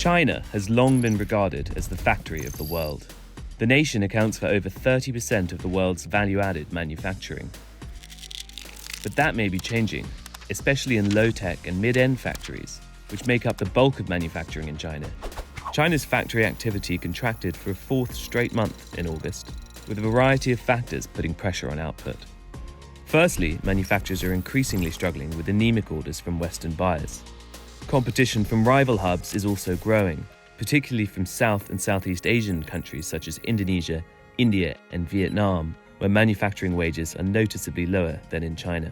China has long been regarded as the factory of the world. The nation accounts for over 30% of the world's value-added manufacturing. But that may be changing, especially in low-tech and mid-end factories, which make up the bulk of manufacturing in China. China's factory activity contracted for a fourth straight month in August, with a variety of factors putting pressure on output. Firstly, manufacturers are increasingly struggling with anemic orders from Western buyers. Competition from rival hubs is also growing, particularly from South and Southeast Asian countries such as Indonesia, India, and Vietnam, where manufacturing wages are noticeably lower than in China.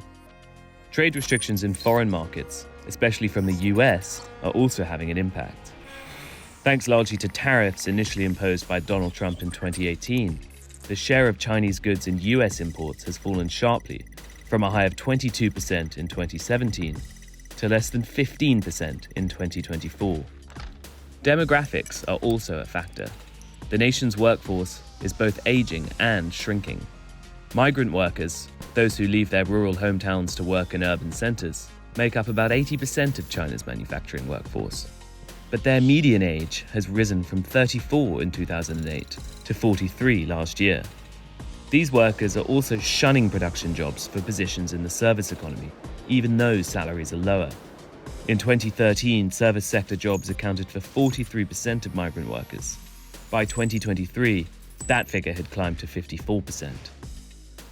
Trade restrictions in foreign markets, especially from the US, are also having an impact. Thanks largely to tariffs initially imposed by Donald Trump in 2018, the share of Chinese goods in US imports has fallen sharply, from a high of 22% in 2017 to less than 15% in 2024. Demographics are also a factor. The nation's workforce is both aging and shrinking. Migrant workers, those who leave their rural hometowns to work in urban centers, make up about 80% of China's manufacturing workforce. But their median age has risen from 34 in 2008 to 43 last year. These workers are also shunning production jobs for positions in the service economy, even though salaries are lower. In 2013, service sector jobs accounted for 43% of migrant workers. By 2023, that figure had climbed to 54%.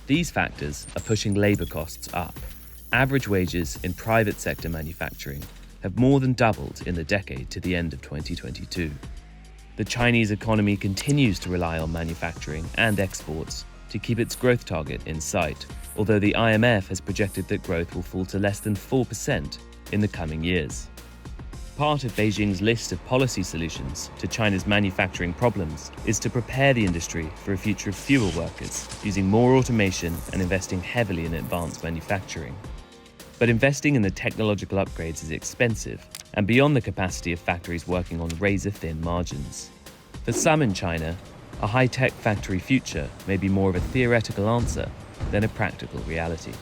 These factors are pushing labor costs up. Average wages in private sector manufacturing have more than doubled in the decade to the end of 2022. The Chinese economy continues to rely on manufacturing and exports to keep its growth target in sight, although the IMF has projected that growth will fall to less than 4% in the coming years. Part of Beijing's list of policy solutions to China's manufacturing problems is to prepare the industry for a future of fewer workers, using more automation and investing heavily in advanced manufacturing. But investing in the technological upgrades is expensive and beyond the capacity of factories working on razor-thin margins. For some in China, a high-tech factory future may be more of a theoretical answer than a practical reality.